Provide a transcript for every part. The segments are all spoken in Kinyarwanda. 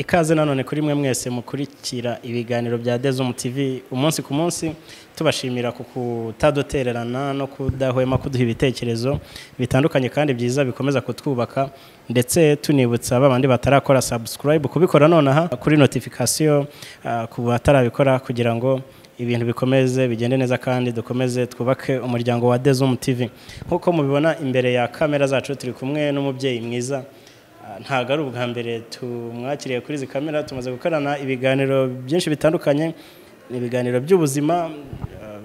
Ikaze nanone kuri mwe mwese mukurikira ibiganiro bya Umuti TV umunsi ku munsi tubashimira ku kutadotererana no kudahwema kuduha ibitekerezo bitandukanye kandi byiza bikomeza kutwubaka ndetse tunibutsa babandi batarakora subscribe kubikora nonaha kuri notification ku batarabikora kugira ngo ibintu bikomeze bigende neza kandi dukomeze twubake umuryango wa Umuti TV. Nkuko mubibona imbere ya kamera zacu turi kumwe n'umubyeyi mwiza. Ntago ari ubwa mbere tumwakiriye kuri izi kamera, tumaze gukorana ibiganiro byinshi bitandukanye, ibiganiro by'ubuzima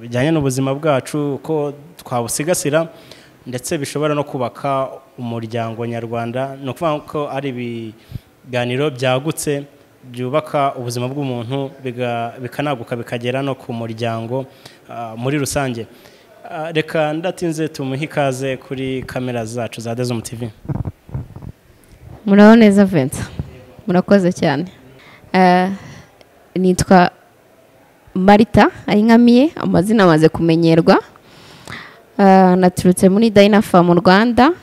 bijyanye n'ubuzima bwacu uko twabusigasira ndetse bishobora no kubaka umuryango nyarwanda. No kuvuga ko ari ibiganiro byagutse byubaka ubuzima bw'umuntu bikanaguka bikagera no ku muryango muri rusange. Reka ndatinze tumuhe ikaze kuri kamera zacu za Umuti TV. Muraho neza Vincent, murakoze cyane. Nitwa Marthe ayinkamiye, amazina amaze kumenyerwa. Naturutse muri Dynafarm mu Rwanda.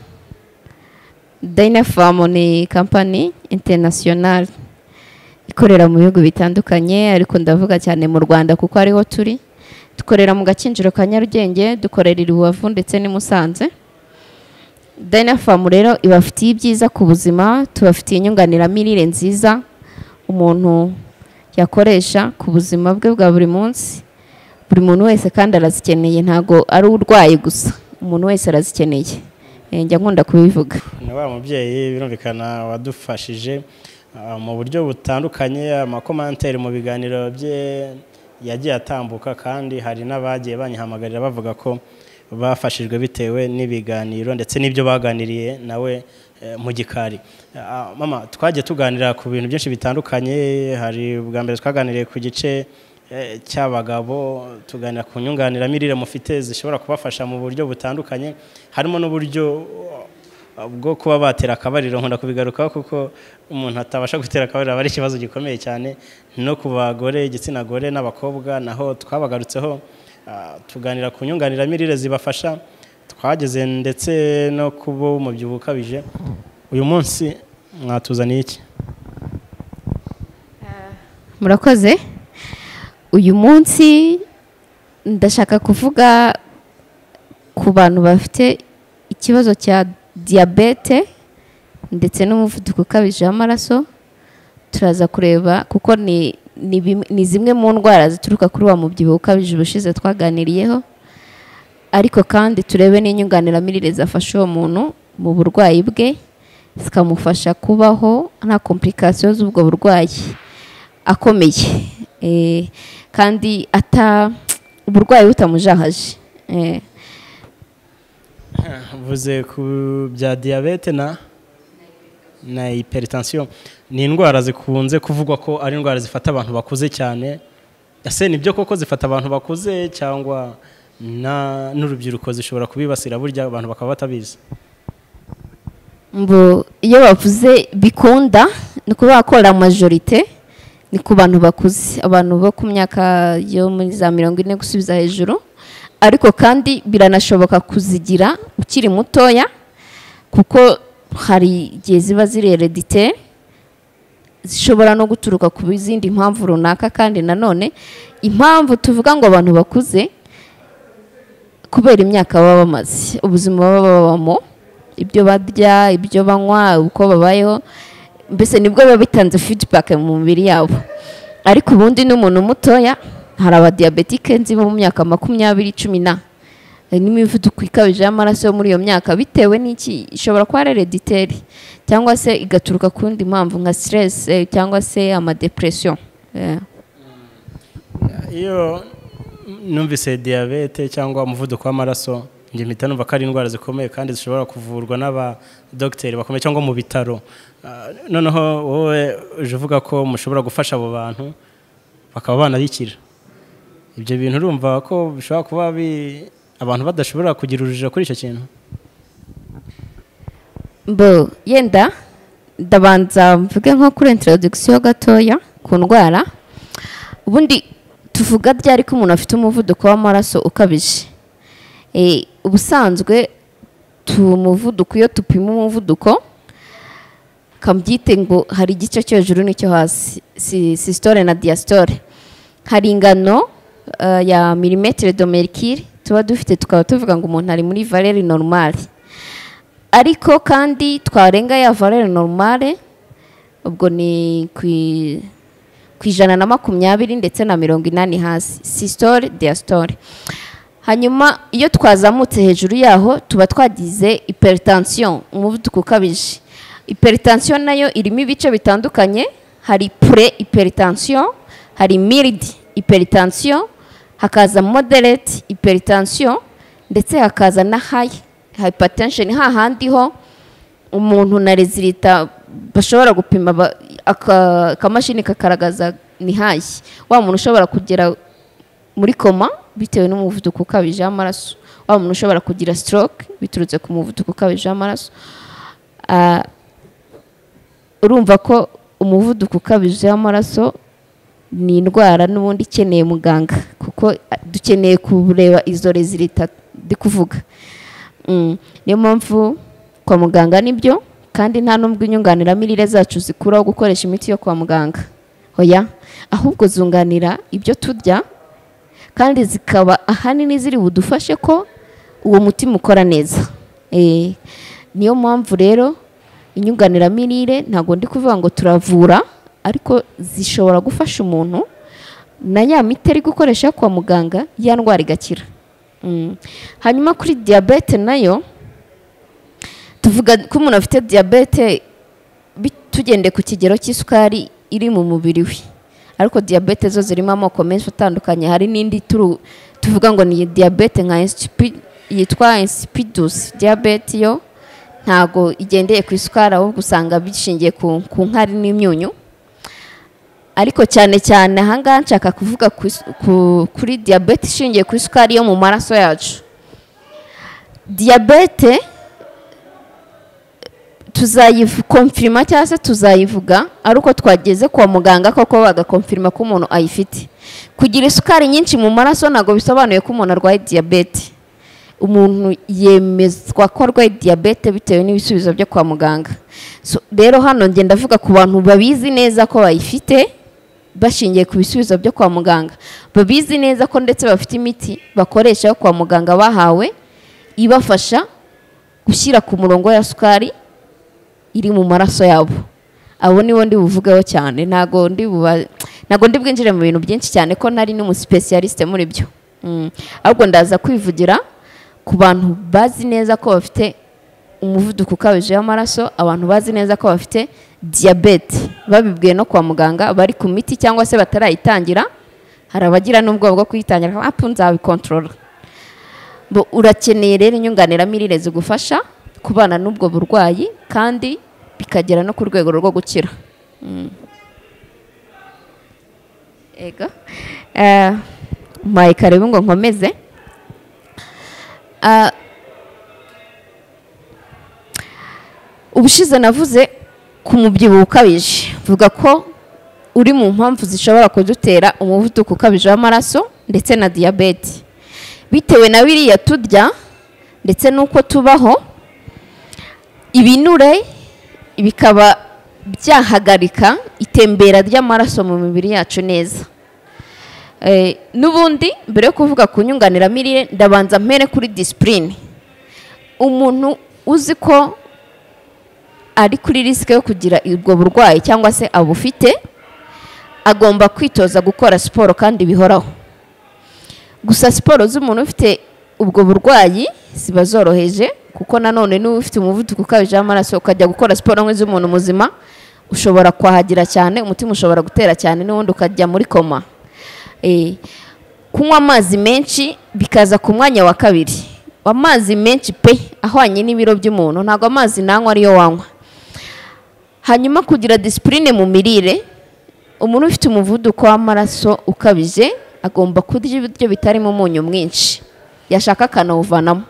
Dynafarm ni company international ikorera mu bihugu bitandukanye, ariko ndavuga cyane mu Rwanda kuko ariho turi. Dukorera mu Gakinjiro ka Nyarugenge, dukorera i Rubavu ndetse ni Musanze. Dynafarm rero ibafitiye ibyiza ku buzima, tubafitiye inyunganiramirire nziza umuntu yakoresha ku buzima bwe bwa buri munsi. Buri muntu wese kandi arazikeneye, ntago ari urwaye gusa, umuntu wese arazikeneye. Njya nkunda kubivuga. Na wa mubyeyi birumvikana wadufashije mu buryo butandukanye, amakomantere mu biganiro bye yagiye atambuka kandi hari n'abagiye banyihamagarira bavuga ko bafashijwe bitewe n'ibiganiro ndetse n'ibyo baganiriye nawe mu gikari. Mama, twagiye tuganira ku bintu byinshi bitandukanye. Hari ubwa mbere twaganiriye ku gice cy'abagabo, tuganira ku nyunganiramirire mufite zishobora kubafasha mu buryo butandukanye, harimo n'uburyo bwo kuba batera akabariro. Nkunda kubigarukaho kuko umuntu atabasha gutera akabariro ari ikibazo gikomeye cyane. No ku bagore, igitsina gore n'abakobwa naho twabagarutseho. Tuganira ku nyunganiramirire zibafasha, twageze ndetse no kubo umubyibuho ukabije. Uyu munsi mwatuzaniye iki? Murakoze. Uyu munsi ndashaka kuvuga ku bantu bafite ikibazo cya Diabete ndetse n'umuvuduko ukabije w'amaraso. Turaza kureba kuko ni zimwe mu ndwara zituruka kuri wa mubyibuho ukabije ubushize twaganiriyeho, ariko kandi turebe n'inyunganiramirire zafasha uwo muntu mu burwayi bwe, zikamufasha kubaho nta complications z'ubwo burwayi akomeye, kandi uburwayi butamujahaje. Vuze ku bya Diabete na hypertension, ni indwara zikunze kuvugwa ko ari indwara zifata abantu bakuze cyane. Ese nibyo koko zifata abantu bakuze cyangwa n'urubyiruko zishobora kubibasira burya abantu bakaba batabizi? Iyo bavuze bikunda ni kuba bakora majorite ni ku bantu bakuze, abantu bo ku myaka yo muri za 40 gusubiza hejuru, ariko kandi biranashoboka kuzigira ukiri mutoya kuko hari igihe ziba ziri hereditaire, zishobora no guturuka ku izindi mpamvu runaka. Kandi nanone impamvu tuvuga ngo abantu bakuze kubera imyaka baba bamaze, ubuzima baba babamo, ibyo barya, ibyo banywa, uko babayeho, mbese nibwo biba bitanze feedback mu mubiri yabo. Ariko ubundi n'umuntu mutoya, hari abadiabetike nzi bo mu myaka 20, 10 n'imivuduko ikabije y'amaraso yo muri iyo myaka bitewe n'iki, ishobora kuba hereditaire cyangwa se igaturuka ku ndi mpamvu nka stress cyangwa se amadepression. Iyo numvise Diabete cyangwa umuvuduko w'amaraso, nje mpita numva ko ari indwara zikomeye kandi zishobora kuvurwa n'abadokiteri bakomeye cyangwa mu bitaro. Noneho wowe uje uvuga ko mushobora gufasha abo bantu bakaba banabikira. Ibyo bintu urumva ko bishobora kuba abantu badashobora kugira urujijo kuri icyo kintu? Yenda ndabanza mvuge nko kuri introduction gatoya ku ndwara. Ubundi tuvuga ryari ko umuntu afite umuvuduko w'amaraso ukabije. Ubusanzwe umuvuduko, iyo tupima umuvuduko kambyite ngo hari igice cyo hejuru n'icyo hasi, systole na diastole. Hari ingano ya milimetre de mercure tuba dufite, tukaba tuvuga ngo umuntu ari muri valeur normale, ariko kandi twarenga ya valeur normale ubwo ni ku 120 ndetse na 80 hasi, systole diastole. Hanyuma iyo twazamutse hejuru yaho tuba twagize hypertension, umuvuduko ukabije. Hypertension nayo irimo ibice bitandukanye, hari pre-hypertension, hari mild hypertension, hakaza moderate hypertension, ndetse hakaza na high hypertension. Hahandi ho umuntu na resultat bashobora gupima akamashini kakaragaza ni high, wa muntu ushobora kugera muri koma bitewe n'umuvuduko ukabije w'amaraso, wa muntu ushobora kugira stroke biturutse ku muvuduko ukabije w'amaraso. Urumva ko umuvuduko ukabije w'amaraso ni indwara n'ubundi ikeneye muganga, kuko dukeneye kureba izo resultat ndi kuvuga. Niyo mpamvu kwa muganga nibyo, kandi nta n'ubwo inyunganiramirire zacu zikuraho gukoresha imiti yo kwa muganga, hoya, ahubwo zunganira ibyo turya, kandi zikaba ahanini ziri budufashe ko uwo mutima ukora neza. Niyo mpamvu rero inyunganiramirire ntabwo ndi kuvuga ngo turavura, ariko zishobora gufasha umuntu na ya miti ari gukoresha kwa muganga ya ndwara igakira. Hanyuma kuri diabete nayo tuvuga ko umuntu afite diabete tugende ku kigero cy'isukari iri mu mubiri we, ariko diabete zo zirimo amoko menshi atandukanye. Hari n'indi tuvuga ngo ni diabete nka yitwa insipidus diabete, yo ntago igendeye ku isukari, ahubwo usanga bishingiye ku nkari n'imyunyu. Ariko cyane cyane ahangaha nshaka kuvuga kuri diabete ishingiye ku isukari yo mu maraso yacu. Diabete tuzayikonfirma cyangwa se tuzayivuga ari uko twageze kwa muganga koko bagakonfirma ko umuntu ayifite. Kugira isukari nyinshi mu maraso ntago bisobanuye ko umuntu arwaye diabete. Umuntu yemezwa ko arwaye diabete bitewe n'ibisubizo byo kwa muganga. Rero hano ngenda ndavuga ku bantu babizi neza ko bayifite bashingiye ku bisubizo byo kwa muganga, babizi neza ko ndetse bafite imiti bakoresha yo kwa muganga bahawe ibafasha gushyira ku murongo ya sukari iri mu maraso yabo. Abo nibo ndi buvugeho cyane, ntago ndi bwinjire mu bintu byinshi cyane ko nari n'umu specialiste muri byo. Ahubwo ndaza kwivugira ku bantu bazi neza ko bafite umuvuduko ukabije w'amaraso, abantu bazi neza ko bafite diabete babibwiye no kwa muganga, bari ku miti cyangwa se batarayitangira. Hari abagira n'ubwoba bwo kuyitangira, apu nzabikontorora. Urakeneye rero inyunganiramirire zigufasha kubana n'ubwo burwayi kandi bikagera no ku rwego rwo gukira. Ego mayi karibu ngo nkomeze. Ubushize navuze ku mubyibuho ukabije, vuga ko uri mu mpamvu zishobora kudutera umuvuduko ukabije w'amaraso ndetse na diabete, bitewe na biriya turya ndetse n'uko tubaho. Ibinure bikaba byahagarika itembera ry'amaraso mu mibiri yacu neza. N'ubundi mbere yo kuvuga ku nyunganiramirire ndabanza mpere kuri discipline. Umuntu uzi ko ari kuri risike yo kugira ubwo burwayi cyangwa se abufite, agomba kwitoza gukora siporo kandi bihoraho. Gusa siporo z'umuntu ufite ubwo burwayi ziba zoroheje, kuko nanone n'uba ufite umuvuduko ukabije w'amaraso ukajya gukora siporo nk'iz'umuntu muzima ushobora kwahagira cyane, umutima ushobora gutera cyane, n'ubundi ukajya muri koma. Kunywa amazi menshi bikaza ku mwanya wa kabiri. Amazi menshi pe ahwanye n'ibiro by'umuntu, ntabwo amazi nanywa ariyo wanywa. Hanyuma kugira discipline mu mirire, umuntu ufite umuvuduko w'amaraso ukabije agomba kurya ibiryo bitarimo umunyu mwinshi, yashaka akanawuvanamo.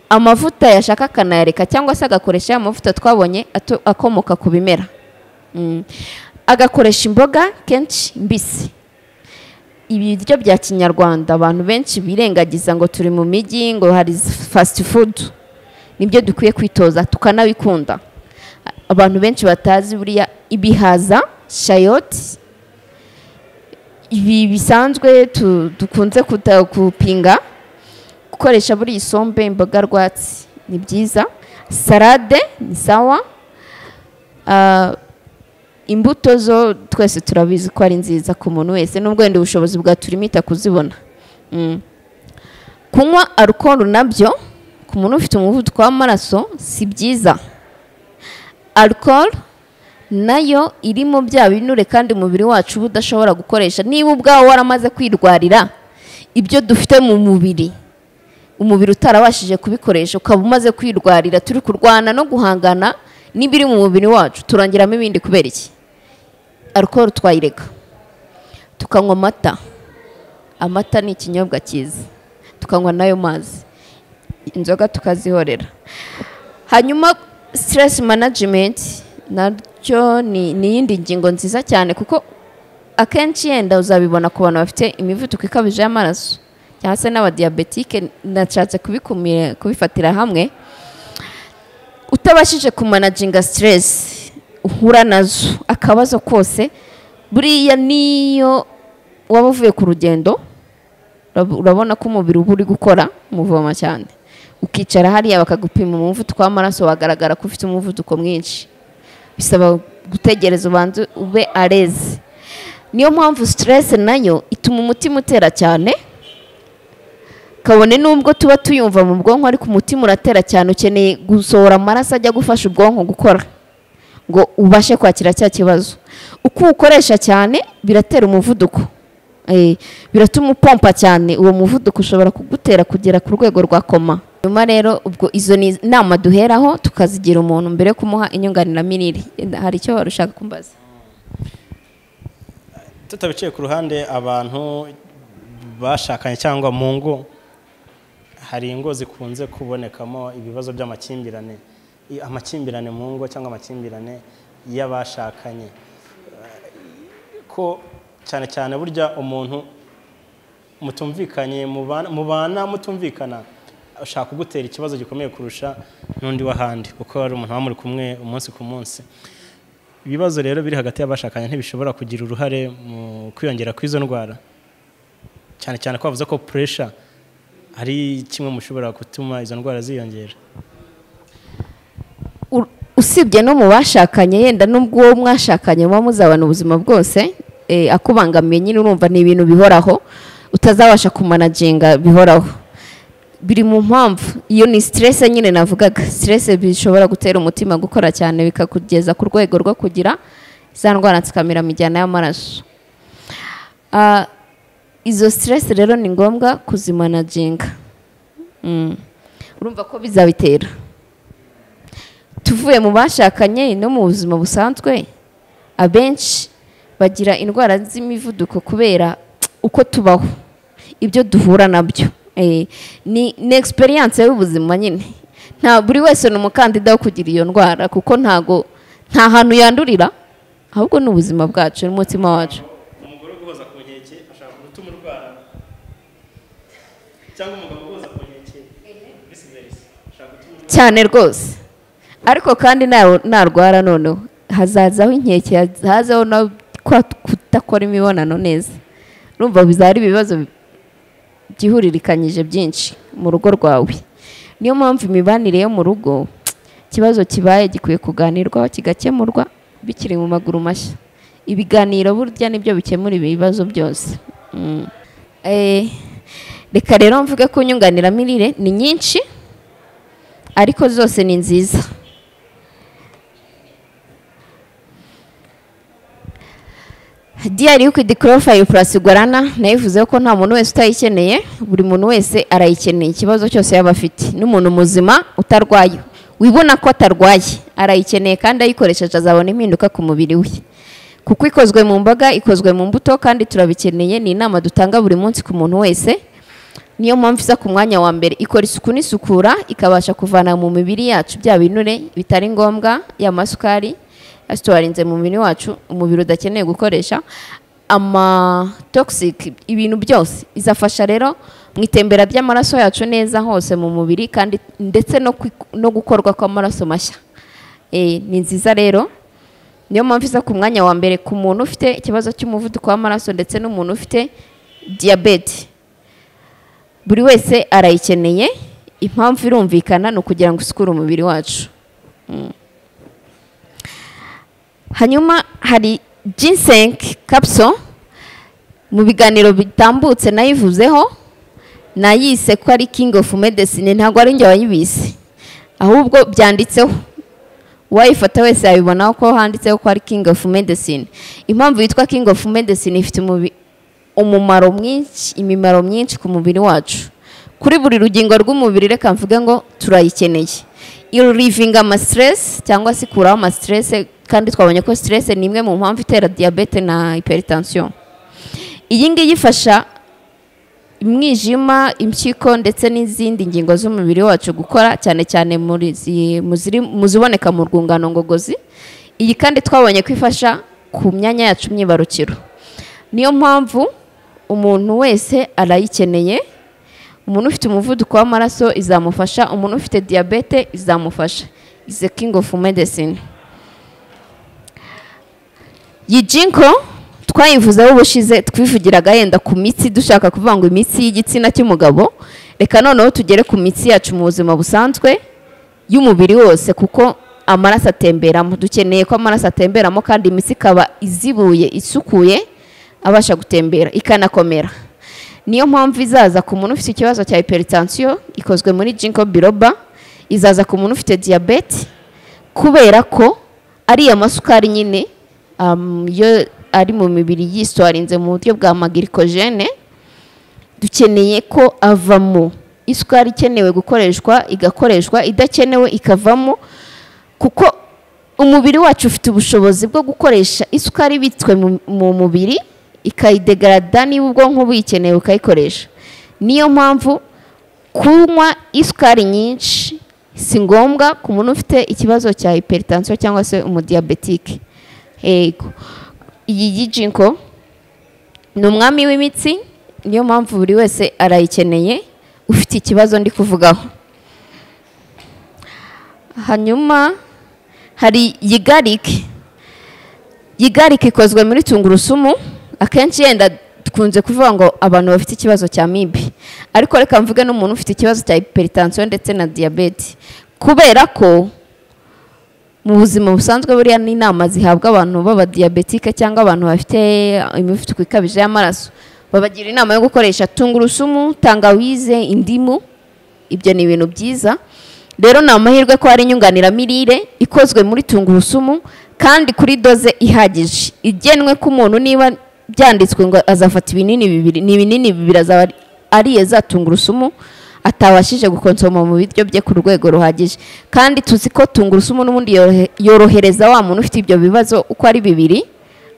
Amavuta yashaka akanayareka, cyangwa se agakoresha ya mavuta twabonye akomoka ku bimera. Agakoresha imboga kenshi mbisi. Ibiryo bya kinyarwanda abantu benshi birengagiza ngo turi mu mijyi, ngo hari fast food. Nibyo dukwiye kwitoza tukanabikunda. abantu benshi batazi buriya ibihaza shayoti ibi bisanzwe dukunze kupinga gukoresha buri isombe imboga rwatsi ni byiza salade ni sawa imbuto zo twese turabizi ko ari nziza ku muntu wese nubwo wenda ubushobozi bwaturimita kuzibona kunywa alcohol nabyo ku muntu ufite umuvuduko w'amaraso si byiza alcohol nayo irimo bya binure kandi umubiri wacu budashobora gukoresha niba ubwawo waramaze kwirwarira ibyo dufite mu mubiri umubiri utarabashije kubikoresha ukaba umaze kwirwarira turi kurwana no guhangana n'ibiri mu mubiri wacu turangiramo ibindi kubera iki alcohol twayireka tukanywa amata ni ikinyobwa cyiza tukanywa nayo mazi inzoga tukazihorera hanyuma stress management nacyo ni iyindi ngingo nziza cyane kuko akenshi yenda uzabibona ku bantu bafite imivuduko ikabije y'amaraso cyangwa se n'abadiabetike nashatse kubifatira hamwe utabashije kumanaginga stress uhura nazo akabazo kose buriya niyo waba uvuye ku rugendo urabona ko umubiri uba uri gukora umuvoma cyane ukicara hariya bakagupima umuvuduko w'amaraso wagaragara ko ufite umuvuduko mwinshi bisaba gutegereza ubanze ube areze niyo mpamvu stress nayo ituma umutima utera cyane kabone nubwo tuba tuyumva mu bwonko ariko umutima uratera cyane ukeneye gusohora amaraso ajya gufasha ubwonko gukora ngo ubashe kwakira cya kibazo uko ukoresha cyane biratera umuvuduko biratuma upompa cyane uwo muvuduko ushobora kugutera kugera ku rwego rwa koma nyuma rero ubwo izo ni inama duheraho tukazigira umuntu mbere yo kumuha inyunganiramirire hari icyo ushaka kumbaza tutabiciye ku ruhande abantu bashakanye cyangwa mu ngo hari ingo zikunze kubonekamo ibibazo by'amakimbirane mu ngo cyangwa amakimbirane y'abashakanye ko cyane cyane burya umuntu mutumvikanye mubana mutumvikana ushaka kugutera ikibazo gikomeye kurusha n'undi w'ahandi kuko ari umuntu muri kumwe umunsi ku munsi ibibazo rero biri hagati y'abashakanye ntibishobora kugira uruhare mu kwiyongera kw'izo ndwara cyane cyane ko bavuze ko pressure ari kimwe mushobora gutuma izo ndwara ziyongera usibye no mu bashakanye yenda nubwo uwo mwashakanye muba muzabana ubuzima bwose akubangamiye nyine urumva ni ibintu bihoraho utazabasha kumanaginga bihoraho biri mu mpamvu iyo ni stress nyine navugaga stress bishobora gutera umutima gukora cyane bikakugeza ku rwego rwo kugira za ndwara zikamira mijyana y'amaraso izo stress rero ni ngombwa kuzimanaginga urumva ko bizabitera tuvuye mu bashakanye no mu buzima busanzwe abenshi bagira indwara z'imivuduko kubera uko tubaho ibyo duhura nabyo ni experience y'ubuzima nyine nta buri wese ni umukandida wo kugira iyo ndwara kuko nta hantu yandurira ahubwo ni ubuzima bwacu n'umutima wacu umugore uguhoza ku nkeke ashaka gutuma urwara cyangwa umugabo uguhoza ku nkeke ashaka gutuma cyane rwose ariko kandi narwara noneho hazazaho inkeke hazaho no kudakora imibonano neza urumva bizari ibibazo byihuririkanyije byinshi mu rugo rwawe niyo mpamvu imibanire yo mu rugo ikibazo kibaye gikwiye kuganirwaho kigakemurwa bikiri mu maguru mashya ibiganiro burya nibyo bikemura ibibazo byose reka rero mvuge ko inyunganiramirire ni nyinshi ariko zose ni nziza diyari y'ukwidikorofayiro purasi guarana nayivuze ko nta muntu wese utayikeneye buri muntu wese arayikeneye ikibazo cyose yaba afite n'umuntu muzima utarwaye wibona ko atarwaye arayikeneye kandi ayikoresheje azabona impinduka ku mubiri we kuko ikozwe mu mboga ikozwe mu mbuto kandi turabikeneye ni inama dutanga buri munsi ku muntu wese niyo mpamvu iza ku mwanya wa mbere ikora isuku n'isukura ikabasha kuvana mu mibiri yacu bya binure bitari ngombwa y'amasukari asitorinze mu mubiri wacu umubiri udakeneye gukoresha toxic ibintu byose izafasha rero mu itembera ry'amaraso yacu neza hose mu mubiri kandi ndetse no gukorwa kw'amaraso mashya ni nziza rero, niyo mpamvu iza ku mwanya wa mbere ku muntu ufite ikibazo cy'umuvuduko w'amaraso ndetse n'umuntu ufite diabete. Buri wese arayikeneye, impamvu irumvikana ni ukugira ngo isukure umubiri wacu. Hanyuma hari ginseng capsule, mu biganiro bitambutse nayivuzeho, nayise ko ari king of medicine, ntabwo ari njye wayibise, ahubwo byanditseho, wayifata wese yabibona ko handitseho ko ari king of medicine. Impamvu yitwa king of medicine, ifite umumaro mwinshi, imimaro myinshi ku mubiri wacu, kuri buri rugingo rw'umubiri. Reka mvuge ngo turayikeneye. Relieving ama stress cyangwa se kuraho ama stress, kandi twabonye ko stress ni imwe mu mpamvu itera diabete na hypertension. Iyi ngiyi ifasha imwijima, impyiko ndetse n'izindi ngingo z'umubiri wacu gukora, cyane cyane mu ziboneka mu rwungano ngogozi. Iyi kandi twabonye ko ifasha ku myanya yacu myibarukiro. Niyo mpamvu umuntu wese arayikeneye. Umuntu ufite umuvuduko w'amaraso izamufasha, umuntu ufite diabete izamufasha. Is a king of medicine. Yijinko twayivuzeho ubushize, twivugiraga yenda ku mitsi, dushaka kuvuga ngo imitsi y'igitsina cy'umugabo. Reka noneho tugere ku mitsi yacu mu buzima busanzwe y'umubiri wose, kuko amaraso atemberamo. Dukeneye ko amaraso atemberamo kandi imitsi ikaba izibuye, isukuye, abasha gutembera ikanakomera. Niyo mpamvu izaza ku muntu ufite ikibazo cya hypertension, ikozwe muri ginkgo biloba. Izaza ku muntu ufite diabete, kubera ko ari amasukari nyine yo ari mu mibiri yiswarinze mu buryo bwa glycogen. Dukeneye ko avamo isukari ikenewe gukoreshwa igakoreshwa, idakenewe ikavamo, kuko umubiri wacu ufite ubushobozi bwo gukoresha isukari ibitswe mu mubiri ikayidegrada niba ubwonko buyikeneye ukayikoresha. Niyo mpamvu kunywa isukari nyinshi si ngombwa ku muntu ufite ikibazo cya hypertension cyangwa se umudiabetike. Yego, iyi yijinko ni umwami w'imitsi, niyo mpamvu buri wese arayikeneye ufite ikibazo ndi kuvugaho. Hanyuma hari yigarike. Yigarike ikozwe muri tungurusumu. Akenshi yenda dukunze kuvuga ngo abantu bafite ikibazo cya mibe, ariko reka mvuge n'umuntu ufite ikibazo cya hypertension ndetse na diabete, kubera ko mu buzima busanzwe buriya n'inama zihabwa abantu baba diabetike cyangwa abantu bafite imivuduko ikabije y'amaraso, babagira inama yo gukoresha tungurusumu, tangawize, indimu. Ibyo ni ibintu byiza. Rero ni amahirwe ko hari inyunganiramirire ikozwe muri tungurusumu kandi kuri doze ihagije, igenwe ku muntu. Niba byanditswe ngo azafata ibinini bibiri, ni ibinini bibiri azaba ariye za tungurusumu, atabashije gukonsoma mu biryo bye ku rwego ruhagije. Kandi tuzi ko tungurusumu n'ubundi yorohereza wa muntu ufite ibyo bibazo uko ari bibiri,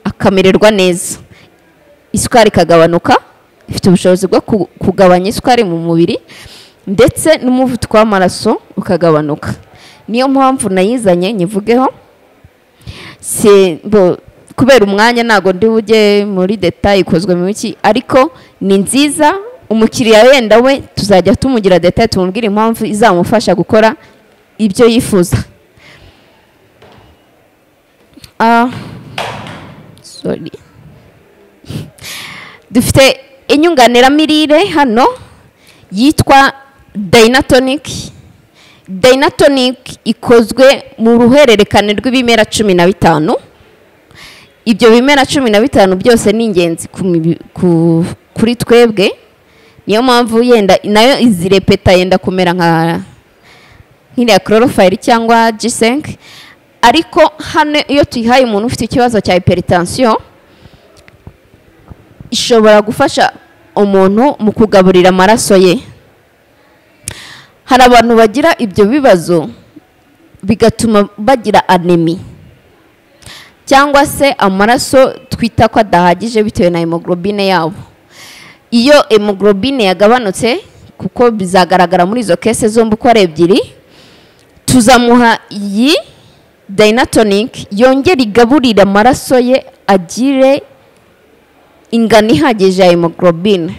akamererwa neza, isukari ikagabanuka. Ifite ubushobozi bwo kugabanya isukari mu mubiri ndetse n'umuvuduko w'amaraso ukagabanuka. Niyo mpamvu nayizanye nyivugeho, kubera umwanya ntago ndi bujye muri detail ikozwe mu iki, ariko ni nziza. Umukiriya wenda we tuzajya tumugira detail, tumubwira impamvu izamufasha gukora ibyo yifuza. Dufite inyunganiramirire hano yitwa Dynatonic. Dynatonic ikozwe mu ruhererekane rw'ibimera 15. Ibyo bimera 15 byose ni ingenzi kuri twebwe. Niyo mpamvu yenda nayo izirepeta yenda kumera nk'iriya chlorophylle cyangwa ginseng. Ariko hano iyo tuyihaye umuntu ufite ikibazo cya hypertension, ishobora gufasha umuntu mu kugaburira amaraso ye. Hari abantu bagira ibyo bibazo bigatuma bagira anemia, cyangwa se amaraso twita ko adahagije bitewe na hemoglobine yabo. Iyo hemoglobine yagabanutse, kuko bizagaragara muri izo kese zombi uko ari ebyiri, tuzamuha iyi Dynatonic yongera igaburira amaraso ye agire ingano ihagije ya hemoglobine,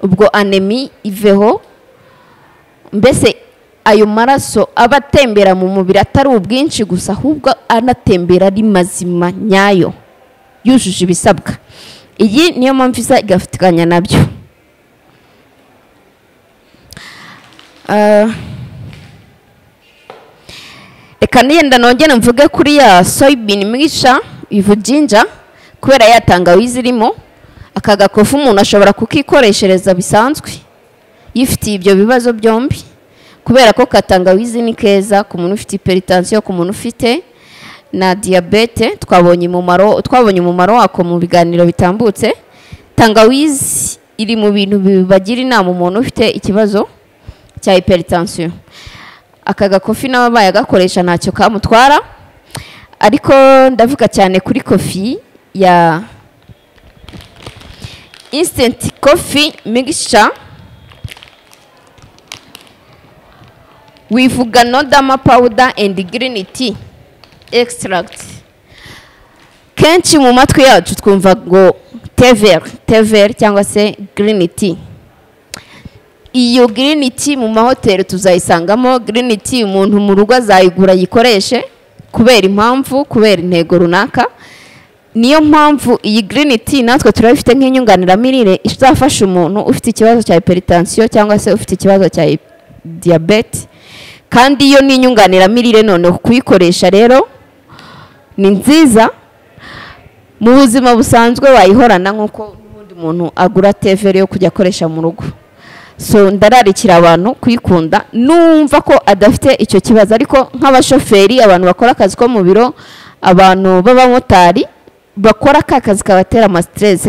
ubwo anemia iveho. Mbese ayo maraso aba atembera mu mubiri atari ubwinshi gusa ahubwo anatembera ari mazima nyayo yujuje ibisabwa. Iyi niyo mpamvu isa igafatikanya nabyo. Reka niyenda nongere mvuge kuri ya soybean mwisha ivu jinja kubera ya tangawizi irimo. Aka gakofu umuntu ashobora kukikoreshereza bisanzwe yifitiye ibyo bibazo byombi, kubera ko katangawizi ni keza ku muntu ufite hypertension, ku muntu ufite na diabete. Twabonye umumaro wako mu biganiro bitambutse. Tangawizi iri mu bintu bibagira inama umuntu ufite ikibazo cya hypertension. Aka gakofi n'ababaye agakoresha ntacyo kamutwara, ariko ndavuga cyane kuri kofi ya instant coffee mixture with ganodama powder and green tea extract. Kenshi mu matwi yacu twumva ngo tever cyangwa se green tea. Iyo green tea mu mahoteli tuzayisangamo. Green tea umuntu mu rugo azayigura yikoreshe kubera impamvu, kubera intego runaka. Niyo mpamvu iyi green tea natwe turabifite nk'inyunganiramirire izafasha umuntu ufite ikibazo cya hypertension cyangwa se ufite ikibazo cya diabete. Kandi iyo ni inyunganiramirire none kuyikoresha rero ni nziza. Mu buzima busanzwe wayihorana nk'uko n'ubundi muntu agura tever yo kujya akoresha mu rugo. So ndararikira abantu kuyikunda numva ko adafite icyo kibazo. Ariko nk'abashoferi, abantu bakora akazi ko mu biro, abantu b'abamotari bakora akazi kabatera ama stress,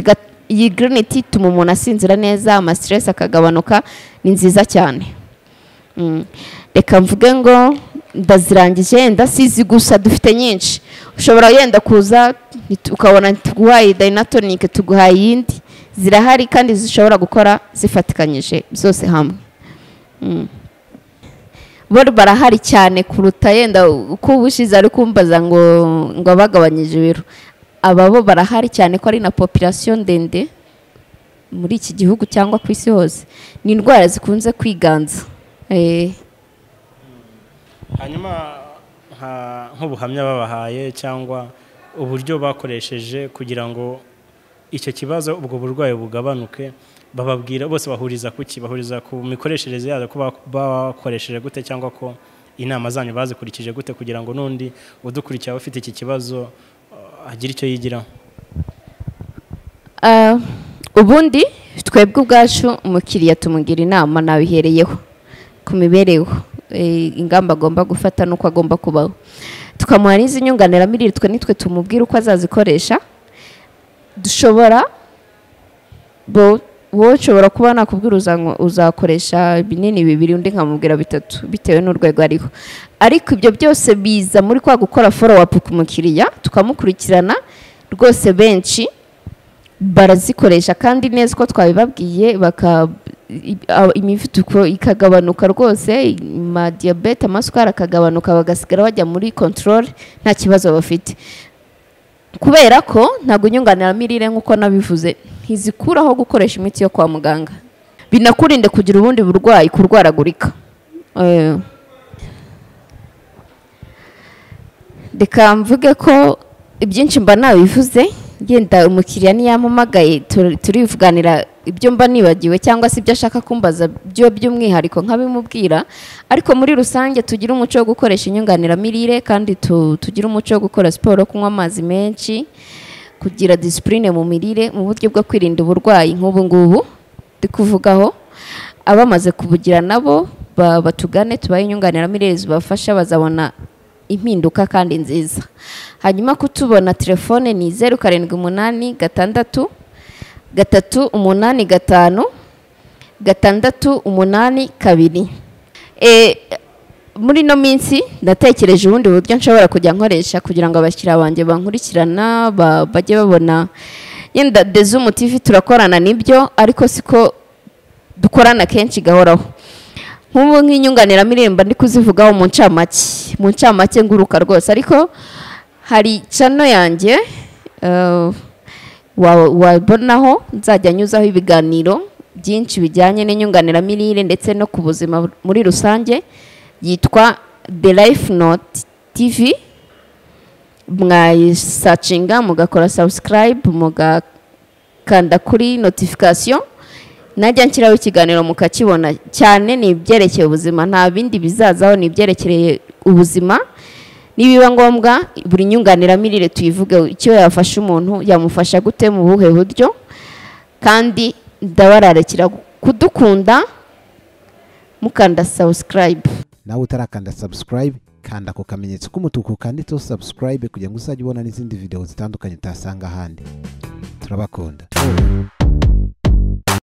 iyi green tea ituma umuntu asinzira neza, ama stress akagabanuka. Ni nziza cyane. Reka mvuge ngo ndazirangije. Yenda sizi gusa, dufite nyinshi. Ushobora yenda kuza ukabona Tuguhaye Dynatonic, Tuguhaye yindi zirahari kandi zishobora gukora zifatikanyije byose hamwe. Bo barahari cyane kuruta yenda uko ubushize ari kumbaza ngo abagabanyije ibiro. Aba bo barahari cyane ko ari na population ndende muri iki gihugu cyangwa ku isi hose. Ni indwara zikunze kwiganza. Hanyuma nk'ubuhamya babahaye cyangwa uburyo bakoresheje kugira ngo icyo kibazo, ubwo burwayi bugabanuke, bababwira bose bahuriza kuki? Bahuriza ku mikoreshereze yazo, ko bakoresheje gute cyangwa ko inama zanyu bazikurikije gute kugira ngo n'undi udukurikira ufite iki kibazo agira icyo yigiraho? Ubundi twebwe ubwacu umukiriya tumugira inama nabihereyeho ku mibereho, ingamba agomba gufata n'uko agomba kubaho. Tukamuha n'izi nyunganiramirire, nitwe tumubwira uko azazikoresha. Dushobora wowe ushobora kuba nakubwira uzakoresha binini 2 undi nkamubwira 3 bitewe n'urwego ariho. Ariko ibyo byose biza muri kwa gukora follow up ku mukiriya, tukamukurikirana rwose. Benshi barazikoresha kandi neza ko twabibabwiye, imivuduko ikagabanuka rwose, ma diabete, amasukari akagabanuka, bagasigara bajya muri control nta kibazo bafite. Kubera ko ntabwo inyunganiramirire nk'uko nabivuze ntizikuraho gukoresha imiti yo kwa muganga, binakurinde kugira ubundi burwayi, kurwaragurika. Reka mvuge ko ibyinshi mba nabivuze. Yenda umukiriya niyampamagaye turivuganira ibyo mba nibagiwe cyangwa se ibyo ashaka kumbaza by'umwihariko nkabimubwira. Ariko muri rusange tugira umuco wo gukoresha inyunganiramirire kandi tugira umuco wo gukora siporo, kunywa amazi menshi, kugira discipline mu mirire mu buryo bwo kwirinda uburwayi nk'ubu ngubu ndi kuvugaho. Abamaze kubugira nabo batugane, tubaye inyunganiramirire zibafasha, bazabona impinduka kandi nziza. Hanyuma kutubona telefone ni 0786 385 682. Muri no minsi ndatekereje ubundi buryo nshobora kujya nkoresha kugira ngo abashyira banjye bankurikirana bajye babona. Yenda Umuti turakorana nibyo, ariko siko dukorana kenshi gahoraho. Nk'ubu nk'inyunganiramirire mba ndi kuzivugaho mu ncamake nguruka rwose. Ariko hari channel yanjye wabonaho nzajya nyuzaho ibiganiro byinshi bijyanye n'inyunganiramirire ndetse no ku buzima muri rusange. yitwa The Life Note TV, mwayisacinga mugakora subscribe mugakanda kuri notification, najya nshyiraho ikiganiro mukakibona cyane. Ni ibyerekeye ubuzima, nta bindi bizazaho, ni ibyerekeye ubuzima. Nibiba ngombwa buri nyunganiramirire tuyivuge, icyo yafasha umuntu yamufasha gute mu buhe buryo. Kandi ndabararekera kudukunda mukanda subscribe. Nawe utarakanda subscribe, kanda ku kamenyetso k'umutuku kanditseho subscribe kugira ngo uzajye ubona n'izindi video zitandukanye utasanga ahandi. Turabakunda.